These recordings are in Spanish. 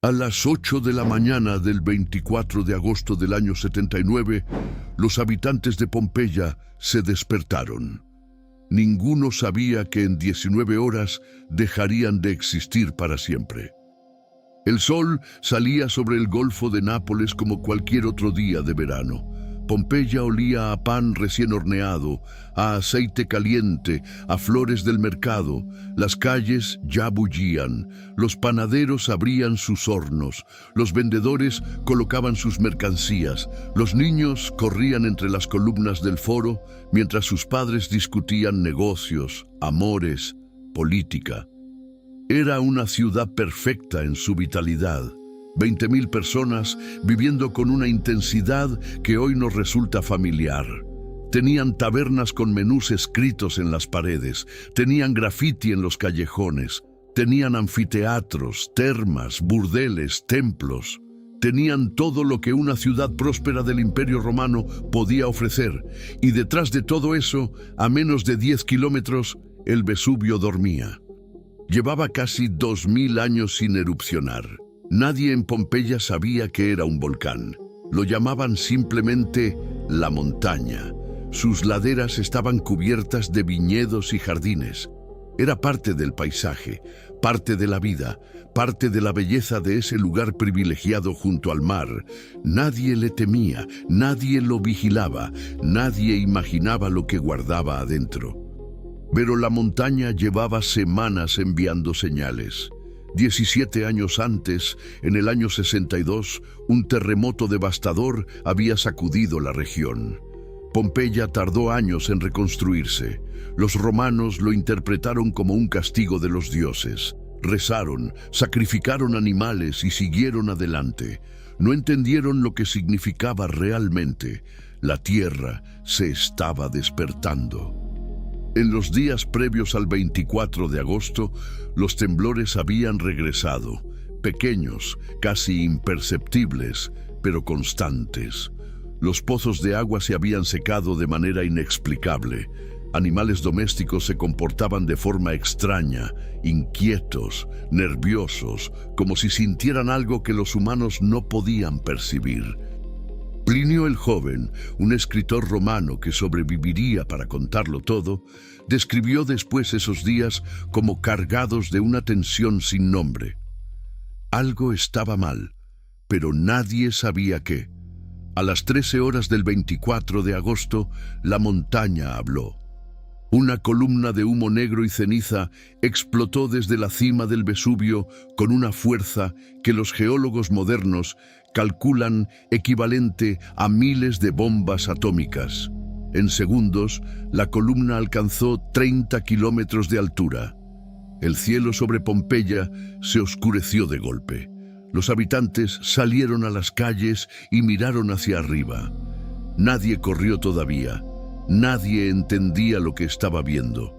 A las 8 de la mañana del 24 de agosto del año 79, los habitantes de Pompeya se despertaron. Ninguno sabía que en 19 horas dejarían de existir para siempre. El sol salía sobre el Golfo de Nápoles como cualquier otro día de verano. Pompeya olía a pan recién horneado, a aceite caliente, a flores del mercado. Las calles ya bullían, los panaderos abrían sus hornos, los vendedores colocaban sus mercancías, los niños corrían entre las columnas del foro, mientras sus padres discutían negocios, amores, política. Era una ciudad perfecta en su vitalidad. 20.000 personas viviendo con una intensidad que hoy nos resulta familiar. Tenían tabernas con menús escritos en las paredes, tenían graffiti en los callejones, tenían anfiteatros, termas, burdeles, templos. Tenían todo lo que una ciudad próspera del Imperio Romano podía ofrecer, y detrás de todo eso, a menos de 10 kilómetros, el Vesubio dormía. Llevaba casi 2000 años sin erupcionar. Nadie en Pompeya sabía que era un volcán. Lo llamaban simplemente la montaña. Sus laderas estaban cubiertas de viñedos y jardines. Era parte del paisaje, parte de la vida, parte de la belleza de ese lugar privilegiado junto al mar. Nadie le temía, nadie lo vigilaba, nadie imaginaba lo que guardaba adentro. Pero la montaña llevaba semanas enviando señales. 17 años antes, en el año 62, un terremoto devastador había sacudido la región. Pompeya tardó años en reconstruirse. Los romanos lo interpretaron como un castigo de los dioses. Rezaron, sacrificaron animales y siguieron adelante. No entendieron lo que significaba realmente. La tierra se estaba despertando. En los días previos al 24 de agosto, los temblores habían regresado, pequeños, casi imperceptibles, pero constantes. Los pozos de agua se habían secado de manera inexplicable. Animales domésticos se comportaban de forma extraña, inquietos, nerviosos, como si sintieran algo que los humanos no podían percibir. Plinio el Joven, un escritor romano que sobreviviría para contarlo todo, describió después esos días como cargados de una tensión sin nombre. Algo estaba mal, pero nadie sabía qué. A las 13 horas del 24 de agosto, la montaña habló. Una columna de humo negro y ceniza explotó desde la cima del Vesubio con una fuerza que los geólogos modernos calculan equivalente a miles de bombas atómicas. En segundos, la columna alcanzó 30 kilómetros de altura. El cielo sobre Pompeya se oscureció de golpe. Los habitantes salieron a las calles y miraron hacia arriba. Nadie corrió todavía. Nadie entendía lo que estaba viendo.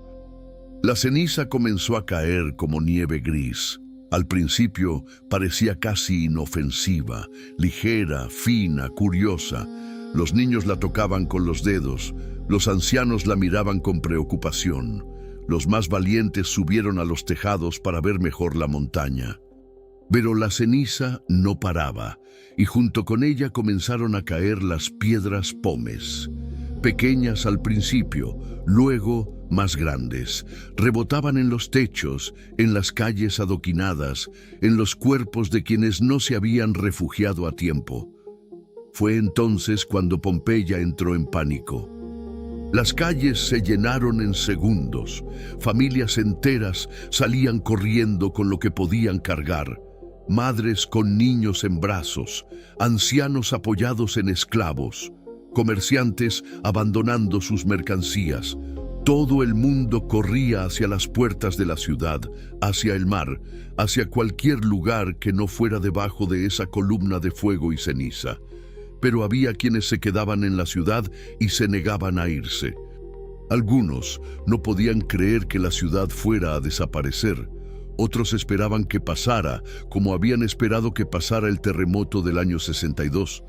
La ceniza comenzó a caer como nieve gris. Al principio parecía casi inofensiva, ligera, fina, curiosa. Los niños la tocaban con los dedos, los ancianos la miraban con preocupación. Los más valientes subieron a los tejados para ver mejor la montaña. Pero la ceniza no paraba, y junto con ella comenzaron a caer las piedras pómez. Pequeñas al principio, luego más grandes. Rebotaban en los techos, en las calles adoquinadas, en los cuerpos de quienes no se habían refugiado a tiempo. Fue entonces cuando Pompeya entró en pánico. Las calles se llenaron en segundos. Familias enteras salían corriendo con lo que podían cargar. Madres con niños en brazos, ancianos apoyados en esclavos, comerciantes abandonando sus mercancías. Todo el mundo corría hacia las puertas de la ciudad, hacia el mar, hacia cualquier lugar que no fuera debajo de esa columna de fuego y ceniza. Pero había quienes se quedaban en la ciudad y se negaban a irse. Algunos no podían creer que la ciudad fuera a desaparecer. Otros esperaban que pasara, como habían esperado que pasara el terremoto del año 62.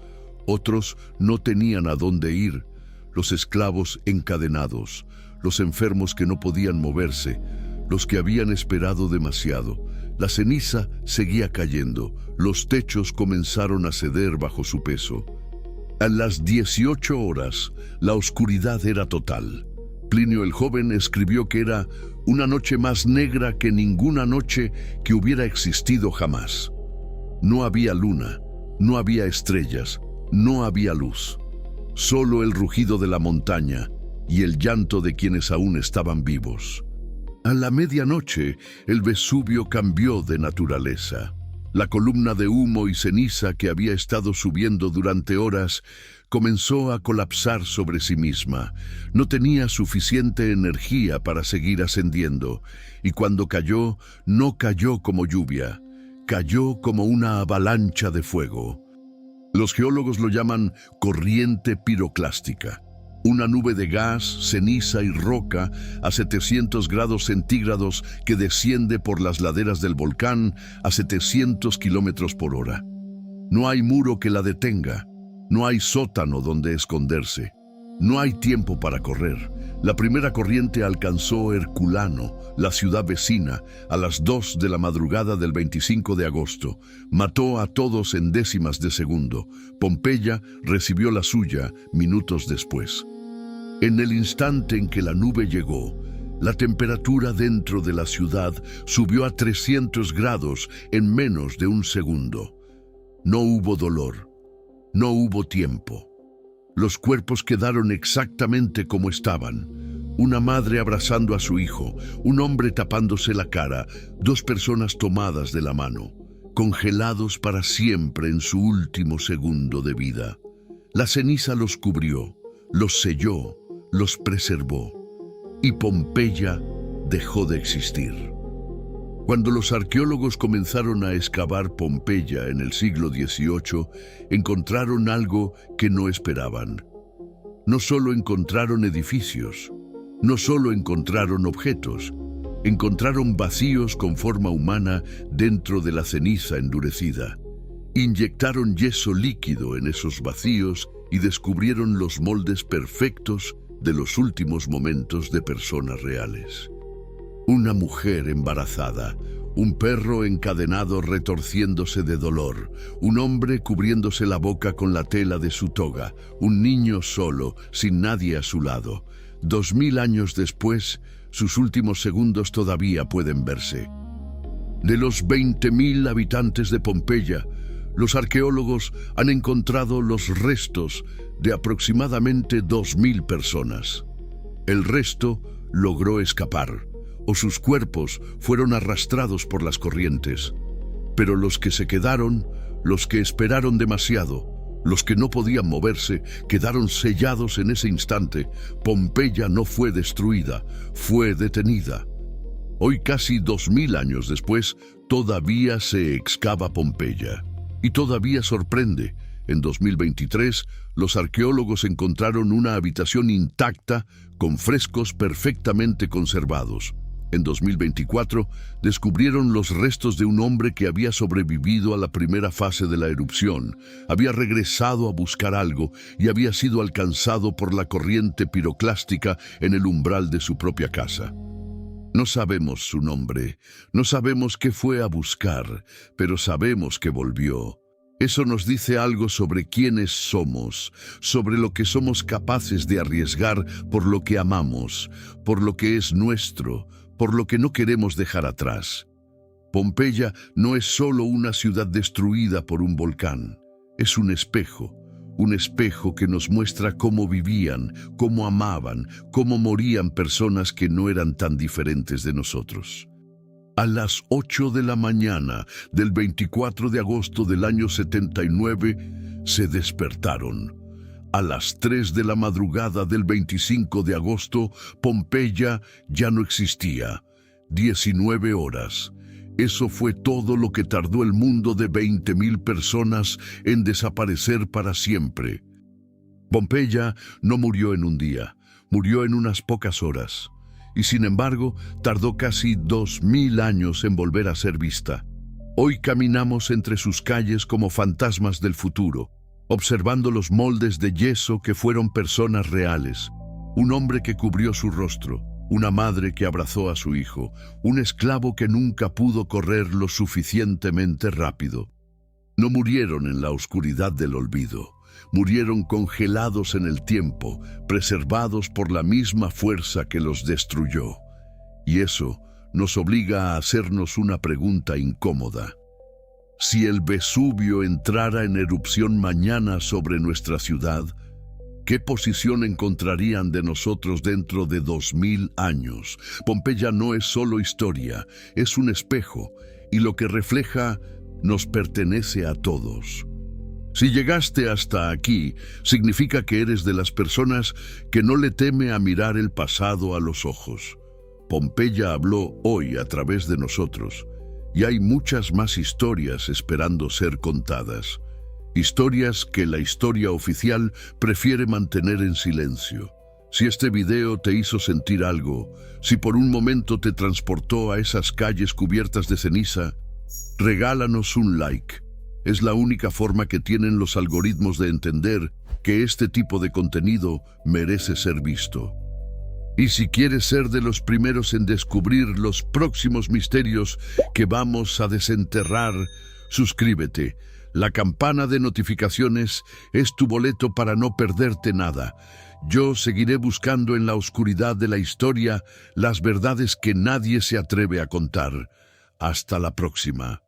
Otros no tenían a dónde ir. Los esclavos encadenados, los enfermos que no podían moverse, los que habían esperado demasiado, La ceniza seguía cayendo, los techos comenzaron a ceder bajo su peso. A las 18 horas, la oscuridad era total. Plinio el Joven escribió que era una noche más negra que ninguna noche que hubiera existido jamás. No había luna, no había estrellas, no había luz. Solo el rugido de la montaña y el llanto de quienes aún estaban vivos. A la medianoche, el Vesubio cambió de naturaleza. La columna de humo y ceniza que había estado subiendo durante horas comenzó a colapsar sobre sí misma. No tenía suficiente energía para seguir ascendiendo, y cuando cayó, no cayó como lluvia, cayó como una avalancha de fuego. Los geólogos lo llaman corriente piroclástica. Una nube de gas, ceniza y roca a 700 grados centígrados que desciende por las laderas del volcán a 700 kilómetros por hora. No hay muro que la detenga, no hay sótano donde esconderse, no hay tiempo para correr. La primera corriente alcanzó Herculano, la ciudad vecina, a las 2 de la madrugada del 25 de agosto. Mató a todos en décimas de segundo. Pompeya recibió la suya minutos después. En el instante en que la nube llegó, la temperatura dentro de la ciudad subió a 300 grados en menos de un segundo. No hubo dolor, no hubo tiempo. Los cuerpos quedaron exactamente como estaban. Una madre abrazando a su hijo, un hombre tapándose la cara, dos personas tomadas de la mano, congelados para siempre en su último segundo de vida. La ceniza los cubrió, los selló, los preservó, y Pompeya dejó de existir. Cuando los arqueólogos comenzaron a excavar Pompeya en el siglo XVIII, encontraron algo que no esperaban. No solo encontraron edificios, no solo encontraron objetos, encontraron vacíos con forma humana dentro de la ceniza endurecida. Inyectaron yeso líquido en esos vacíos y descubrieron los moldes perfectos de los últimos momentos de personas reales. Una mujer embarazada, un perro encadenado retorciéndose de dolor, un hombre cubriéndose la boca con la tela de su toga, un niño solo, sin nadie a su lado. 2000 años después, sus últimos segundos todavía pueden verse. De los 20.000 habitantes de Pompeya, los arqueólogos han encontrado los restos de aproximadamente 2000 personas. El resto logró escapar, o sus cuerpos fueron arrastrados por las corrientes. Pero los que se quedaron, los que esperaron demasiado, los que no podían moverse, quedaron sellados en ese instante. Pompeya no fue destruida, fue detenida. Hoy, casi 2000 años después, todavía se excava Pompeya. Y todavía sorprende. En 2023, los arqueólogos encontraron una habitación intacta con frescos perfectamente conservados. En 2024, descubrieron los restos de un hombre que había sobrevivido a la primera fase de la erupción, había regresado a buscar algo y había sido alcanzado por la corriente piroclástica en el umbral de su propia casa. No sabemos su nombre, no sabemos qué fue a buscar, pero sabemos que volvió. Eso nos dice algo sobre quiénes somos, sobre lo que somos capaces de arriesgar por lo que amamos, por lo que es nuestro, por lo que no queremos dejar atrás. Pompeya no es solo una ciudad destruida por un volcán, es un espejo que nos muestra cómo vivían, cómo amaban, cómo morían personas que no eran tan diferentes de nosotros. A las 8 de la mañana del 24 de agosto del año 79, se despertaron. A las 3 de la madrugada del 25 de agosto, Pompeya ya no existía. 19 horas. Eso fue todo lo que tardó el mundo de 20.000 personas en desaparecer para siempre. Pompeya no murió en un día, murió en unas pocas horas. Y sin embargo, tardó casi 2000 años en volver a ser vista. Hoy caminamos entre sus calles como fantasmas del futuro, observando los moldes de yeso que fueron personas reales, un hombre que cubrió su rostro, una madre que abrazó a su hijo, un esclavo que nunca pudo correr lo suficientemente rápido. No murieron en la oscuridad del olvido, murieron congelados en el tiempo, preservados por la misma fuerza que los destruyó. Y eso nos obliga a hacernos una pregunta incómoda. Si el Vesubio entrara en erupción mañana sobre nuestra ciudad, ¿qué posición encontrarían de nosotros dentro de 2000 años? Pompeya no es solo historia, es un espejo, y lo que refleja nos pertenece a todos. Si llegaste hasta aquí, significa que eres de las personas que no le teme a mirar el pasado a los ojos. Pompeya habló hoy a través de nosotros, y hay muchas más historias esperando ser contadas. Historias que la historia oficial prefiere mantener en silencio. Si este video te hizo sentir algo, si por un momento te transportó a esas calles cubiertas de ceniza, regálanos un like. Es la única forma que tienen los algoritmos de entender que este tipo de contenido merece ser visto. Y si quieres ser de los primeros en descubrir los próximos misterios que vamos a desenterrar, suscríbete. La campana de notificaciones es tu boleto para no perderte nada. Yo seguiré buscando en la oscuridad de la historia las verdades que nadie se atreve a contar. Hasta la próxima.